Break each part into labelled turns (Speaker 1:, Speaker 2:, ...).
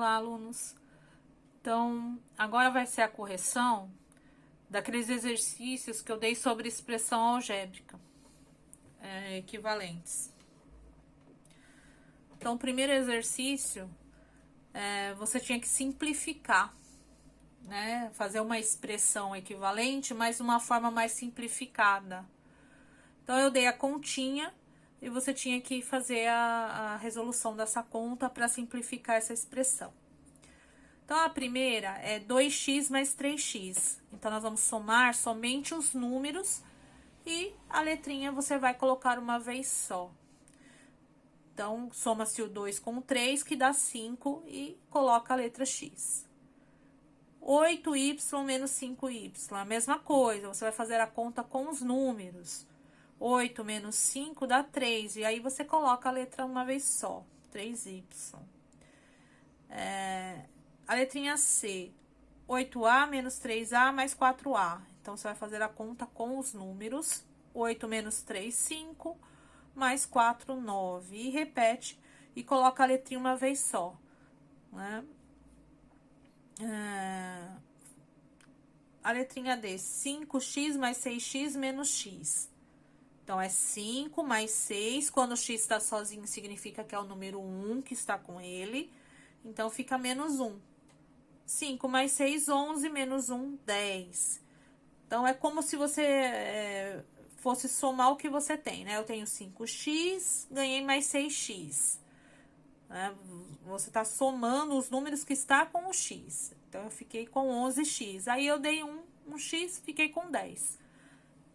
Speaker 1: Olá, alunos. Então, agora vai ser a correção daqueles exercícios que eu dei sobre expressão algébrica, equivalentes. Então, o primeiro exercício, você tinha que simplificar, né? Fazer uma expressão equivalente, mas de uma forma mais simplificada. Então, eu dei a continha e você tinha que fazer a resolução dessa conta para simplificar essa expressão. Então, a primeira é 2x mais 3x. Então, nós vamos somar somente os números e a letrinha você vai colocar uma vez só. Então, soma-se o 2 com o 3, que dá 5, e coloca a letra x. 8y menos 5y, a mesma coisa, você vai fazer a conta com os números. 8 menos 5 dá 3, e aí você coloca a letra uma vez só, 3y. A letrinha C, 8a menos 3a mais 4a. Então, você vai fazer a conta com os números. 8 menos 3, 5, mais 4, 9. E repete e coloca a letrinha uma vez só, né? A letrinha D, 5x mais 6x menos x. Então, é 5 mais 6. Quando o x está sozinho, significa que é o número 1 que está com ele. Então, fica menos 1. 5 mais 6, 11, menos 1, 10. Então, é como se você fosse somar o que você tem, né? Eu tenho 5x, ganhei mais 6x. Né? Você está somando os números que está com o x. Então, eu fiquei com 11x. Aí, eu dei um x, fiquei com 10.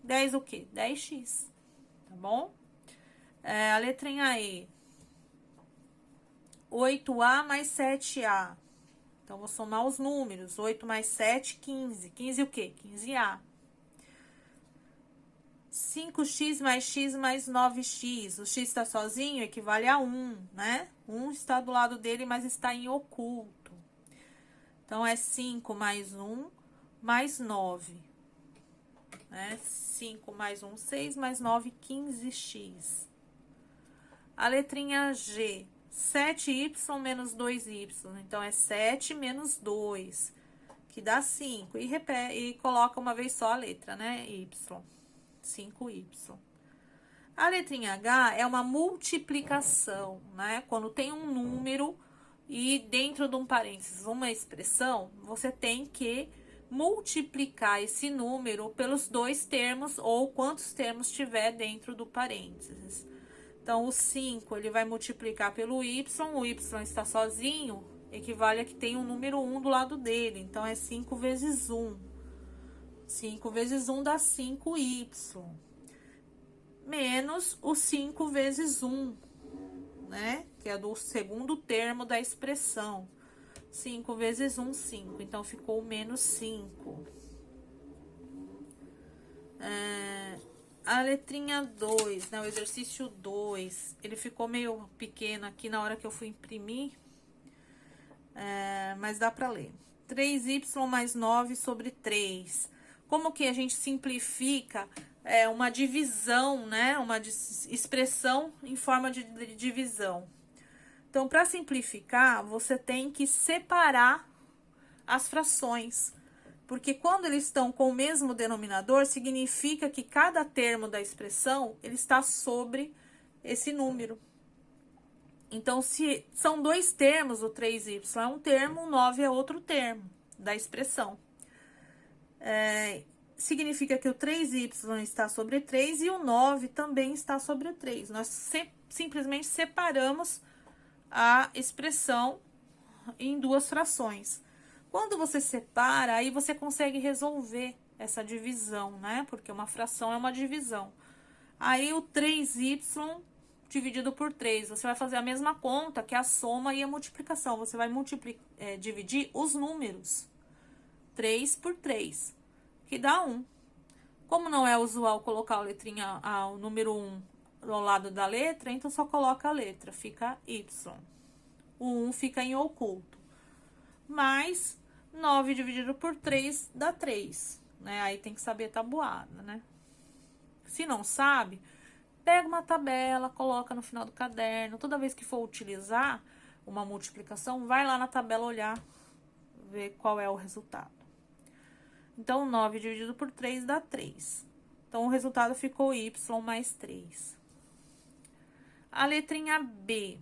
Speaker 1: 10 o quê? 10x. Tá bom? A letrinha E. 8a mais 7a. Então, vou somar os números. 8 mais 7, 15. 15 o quê? 15a. 5x mais x mais 9x. O x está sozinho, equivale a 1, né? 1 está do lado dele, mas está em oculto. Então, é 5 mais 1 mais 9. Né? 5 mais 1, 6, mais 9, 15x. A letrinha G. 7y menos 2y. Então, é 7 menos 2, que dá 5. E coloca uma vez só a letra, né? Y. 5y. A letrinha H é uma multiplicação, né? Quando tem um número e dentro de um parênteses uma expressão, você tem que multiplicar esse número pelos dois termos ou quantos termos tiver dentro do parênteses. Então, o 5, ele vai multiplicar pelo y, o y está sozinho, equivale a que tem um número 1 do lado dele. Então, é 5 vezes 1. 5 vezes 1 dá 5y. Menos o 5 vezes 1, né? Que é do segundo termo da expressão. 5 vezes 1, 5. Então, ficou menos 5. A letrinha 2, né, o exercício 2, ele ficou meio pequeno aqui na hora que eu fui imprimir, mas dá pra ler. 3y mais 9 sobre 3. Como que a gente simplifica uma divisão, né, uma expressão em forma de divisão? Então, para simplificar, você tem que separar as frações. Porque quando eles estão com o mesmo denominador, significa que cada termo da expressão, ele está sobre esse número. Então, se são dois termos, o 3y é um termo, o 9 é outro termo da expressão. Significa que o 3y está sobre 3 e o 9 também está sobre 3. Nós simplesmente separamos a expressão em duas frações. Quando você separa, aí você consegue resolver essa divisão, né? Porque uma fração é uma divisão. Aí, o 3y dividido por 3, você vai fazer a mesma conta que a soma e a multiplicação. Você vai dividir os números. 3 por 3, que dá 1. Como não é usual colocar a letrinha, o número 1 ao lado da letra, então só coloca a letra, fica y. O 1 fica em oculto. Mais 9 dividido por 3 dá 3, né? Aí tem que saber tabuada, né? Se não sabe, pega uma tabela, coloca no final do caderno. Toda vez que for utilizar, uma multiplicação, vai lá na tabela olhar, ver qual é o resultado. Então, 9 dividido por 3 dá 3. Então, o resultado ficou y mais 3. A letrinha B.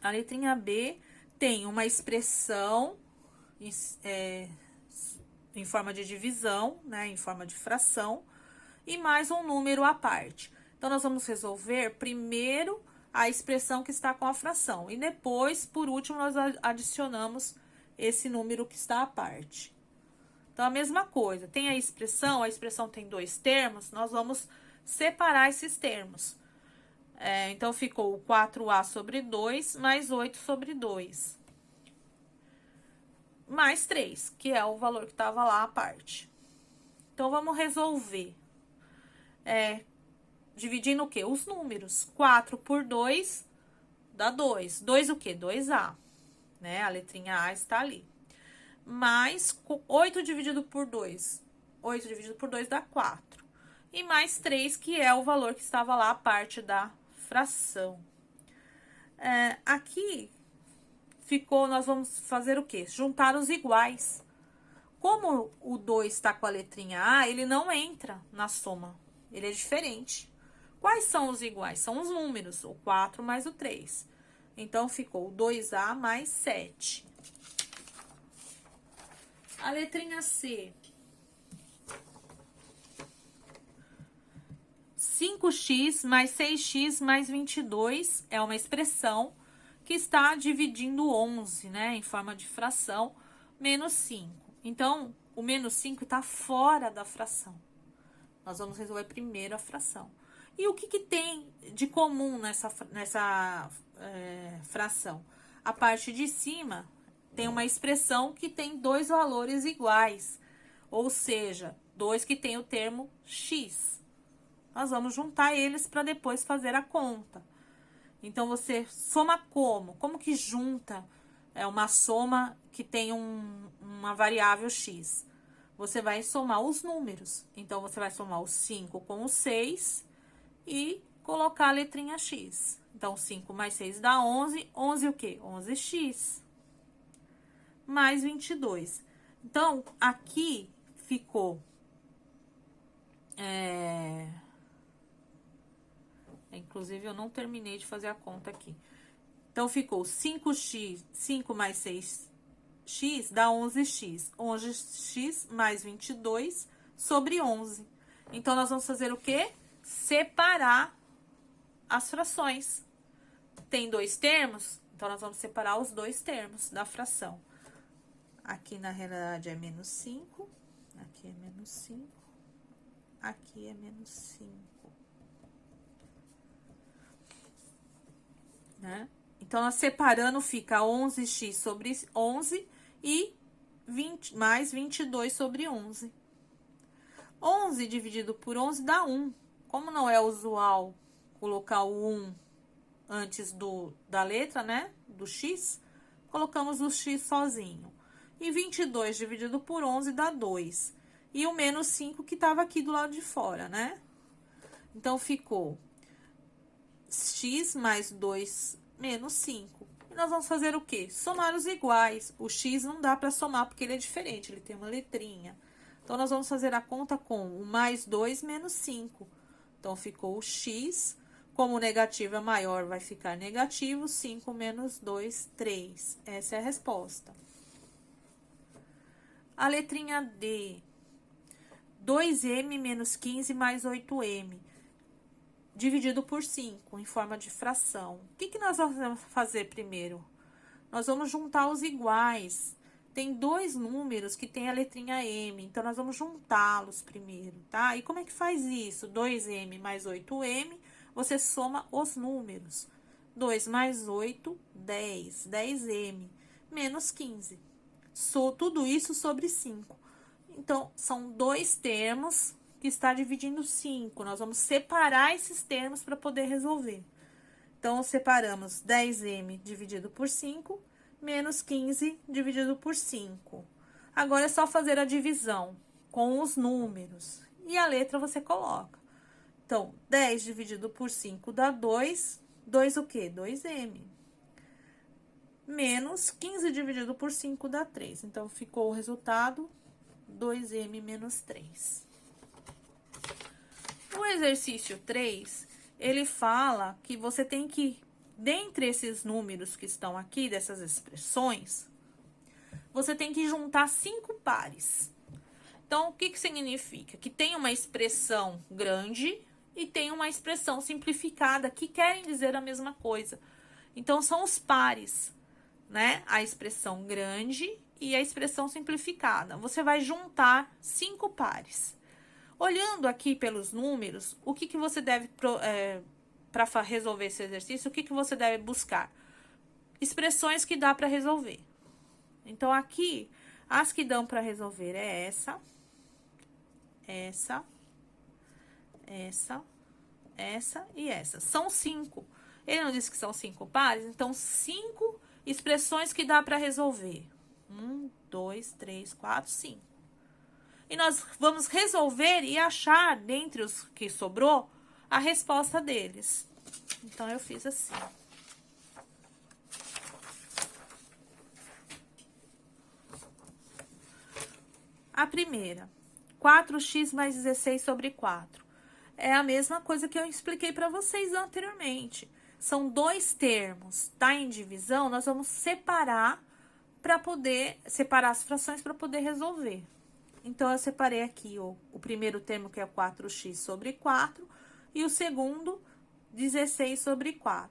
Speaker 1: A letrinha B tem uma expressão em forma de divisão, né, em forma de fração, e mais um número à parte. Então, nós vamos resolver primeiro a expressão que está com a fração, e depois, por último, nós adicionamos esse número que está à parte. Então, a mesma coisa, tem a expressão tem dois termos, nós vamos separar esses termos. Então, ficou 4a sobre 2 mais 8 sobre 2. Mais 3, que é o valor que estava lá à parte. Então, vamos resolver. Dividindo o quê? Os números. 4 por 2 dá 2. 2 o quê? 2a. Né? A letrinha A está ali. Mais 8 dividido por 2. 8 dividido por 2 dá 4. E mais 3, que é o valor que estava lá à parte da fração. Aqui ficou, nós vamos fazer o quê? Juntar os iguais. Como o 2 está com a letrinha A, ele não entra na soma. Ele é diferente. Quais são os iguais? São os números, o 4 mais o 3. Então, ficou 2a mais 7. A letrinha C. 5x mais 6x mais 22 é uma expressão que está dividindo 11, né, em forma de fração, menos 5. Então, o menos 5 está fora da fração. Nós vamos resolver primeiro a fração. E o que tem de comum nessa fração? A parte de cima tem uma expressão que tem dois valores iguais, ou seja, dois que tem o termo x. Nós vamos juntar eles para depois fazer a conta. Então, você soma como? Como que junta uma soma que tem uma variável x? Você vai somar os números. Então, você vai somar o 5 com o 6 e colocar a letrinha x. Então, 5 mais 6 dá 11. 11 o quê? 11x. Mais 22. Então, aqui ficou... Inclusive, eu não terminei de fazer a conta aqui. Então, ficou 5x, 5 mais 6x dá 11x. 11x mais 22 sobre 11. Então, nós vamos fazer o quê? Separar as frações. Tem dois termos, então, nós vamos separar os dois termos da fração. Aqui, na realidade, é menos 5. Aqui é menos 5. Aqui é menos 5. Né? Então, nós separando, fica 11x sobre 11 e mais 22 sobre 11. 11 dividido por 11 dá 1. Como não é usual colocar o 1 antes da letra, né? Do x, colocamos o x sozinho. E 22 dividido por 11 dá 2. E o menos 5 que estava aqui do lado de fora, né? Então, ficou x mais 2 menos 5. E nós vamos fazer o quê? Somar os iguais. O x não dá para somar porque ele é diferente, ele tem uma letrinha. Então, nós vamos fazer a conta com o mais 2 menos 5. Então, ficou o x. Como o negativo é maior, vai ficar negativo. 5 menos 2, 3. Essa é a resposta. A letrinha D. 2m menos 15 mais 8m. Dividido por 5, em forma de fração. O que nós vamos fazer primeiro? Nós vamos juntar os iguais. Tem dois números que tem a letrinha M, então, nós vamos juntá-los primeiro, tá? E como é que faz isso? 2m mais 8m, você soma os números. 2 mais 8, 10. 10m menos 15. Tudo isso sobre 5. Então, são dois termos que está dividindo 5. Nós vamos separar esses termos para poder resolver. Então, separamos 10m dividido por 5, menos 15 dividido por 5. Agora, é só fazer a divisão com os números. E a letra você coloca. Então, 10 dividido por 5 dá 2. 2 o quê? 2m. menos 15 dividido por 5 dá 3. Então, ficou o resultado 2m menos 3. O exercício 3, ele fala que você tem que, dentre esses números que estão aqui, dessas expressões, você tem que juntar 5 pares. Então, o que que significa? Que tem uma expressão grande e tem uma expressão simplificada, que querem dizer a mesma coisa. Então, são os pares, né? A expressão grande e a expressão simplificada. Você vai juntar 5 pares. Olhando aqui pelos números, o que que você deve, para resolver esse exercício, o que que você deve buscar? Expressões que dá para resolver. Então, aqui, as que dão para resolver é essa, essa e essa. São 5. Ele não disse que são 5 pares, então 5 expressões que dá para resolver. 1, 2, 3, 4, 5. E nós vamos resolver e achar, dentre os que sobrou, a resposta deles. Então, eu fiz assim. A primeira, 4x mais 16 sobre 4. É a mesma coisa que eu expliquei para vocês anteriormente. São 2 termos, tá em divisão, nós vamos separar para poder separar as frações para poder resolver. Então, eu separei aqui o primeiro termo, que é 4x sobre 4, e o segundo, 16 sobre 4.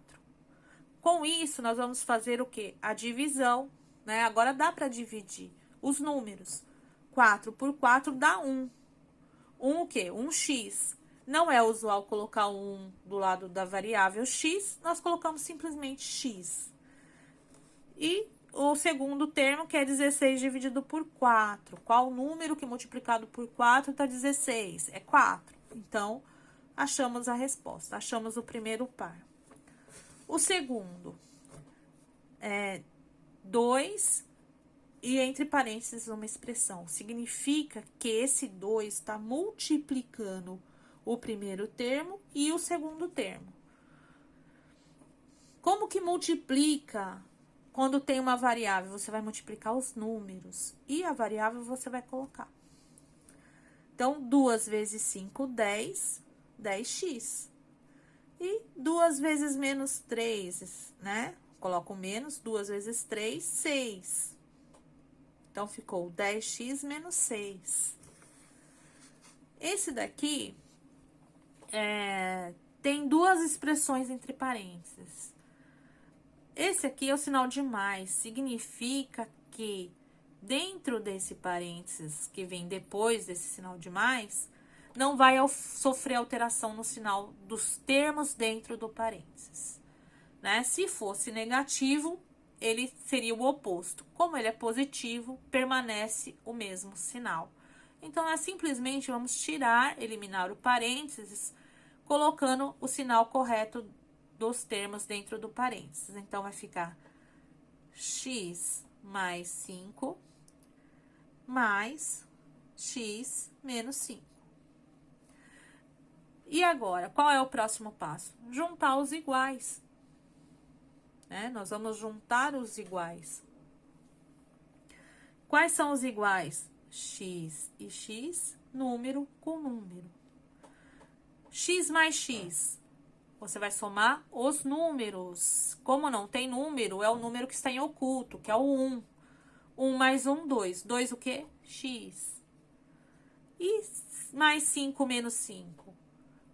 Speaker 1: Com isso, nós vamos fazer o quê? A divisão, né? Agora, dá para dividir os números. 4 por 4 dá 1. 1 o quê? 1x. Não é usual colocar o 1 do lado da variável x, nós colocamos simplesmente x. E o segundo termo, que é 16 dividido por 4. Qual número que multiplicado por 4 dá 16? É 4. Então, achamos a resposta, achamos o primeiro par. O segundo é 2 e entre parênteses uma expressão. Significa que esse 2 está multiplicando o primeiro termo e o segundo termo. Como que multiplica quando tem uma variável? Você vai multiplicar os números e a variável você vai colocar. Então, 2 vezes 5, 10, 10x. E 2 vezes menos 3, né? Coloco menos, 2 vezes 3, 6. Então, ficou 10x menos 6. Esse daqui tem 2 expressões entre parênteses. Esse aqui é o sinal de mais, significa que dentro desse parênteses que vem depois desse sinal de mais, não vai sofrer alteração no sinal dos termos dentro do parênteses, né? Se fosse negativo, ele seria o oposto. Como ele é positivo, permanece o mesmo sinal. Então, nós simplesmente vamos tirar, eliminar o parênteses, colocando o sinal correto dos termos dentro do parênteses. Então, vai ficar x mais 5 mais x menos 5. E agora, qual é o próximo passo? Juntar os iguais. Nós vamos juntar os iguais. Quais são os iguais? X e x, número com número. X mais x. Você vai somar os números. Como não tem número, é o número que está em oculto, que é o 1. 1 mais 1, 2. 2 o quê? X. E mais 5 menos 5.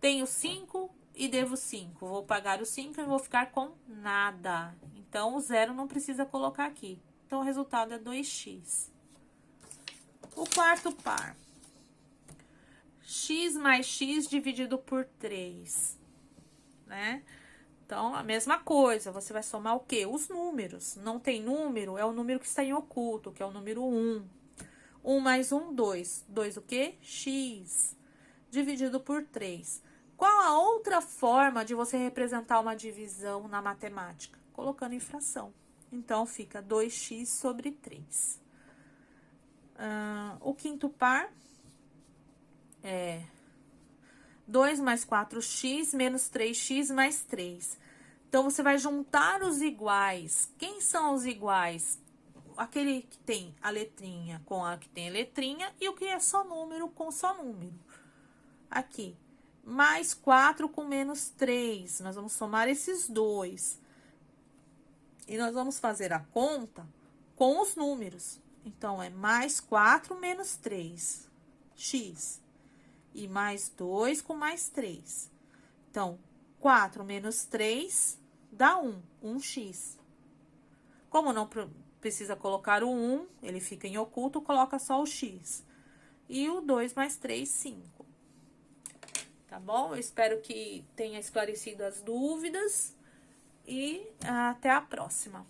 Speaker 1: Tenho 5 e devo 5. Vou pagar o 5 e vou ficar com nada. Então, o zero não precisa colocar aqui. Então, o resultado é 2x. O quarto par. X mais x dividido por 3. Né? Então, a mesma coisa, você vai somar o quê? Os números. Não tem número, é o número que está em oculto, que é o número 1. 1 mais 1, 2. 2 o quê? X. Dividido por 3. Qual a outra forma de você representar uma divisão na matemática? Colocando em fração. Então, fica 2x sobre 3. O quinto par é 2 mais 4x menos 3x mais 3. Então, você vai juntar os iguais. Quem são os iguais? Aquele que tem a letrinha com a que tem a letrinha e o que é só número com só número. Aqui, mais 4 com menos 3. Nós vamos somar esses dois. E nós vamos fazer a conta com os números. Então, é mais 4 menos 3, x. E mais 2 com mais 3. Então, 4 menos 3 dá 1, 1x. Como não precisa colocar o 1, ele fica em oculto, coloca só o x. E o 2 mais 3, 5. Tá bom? Eu espero que tenha esclarecido as dúvidas. E até a próxima.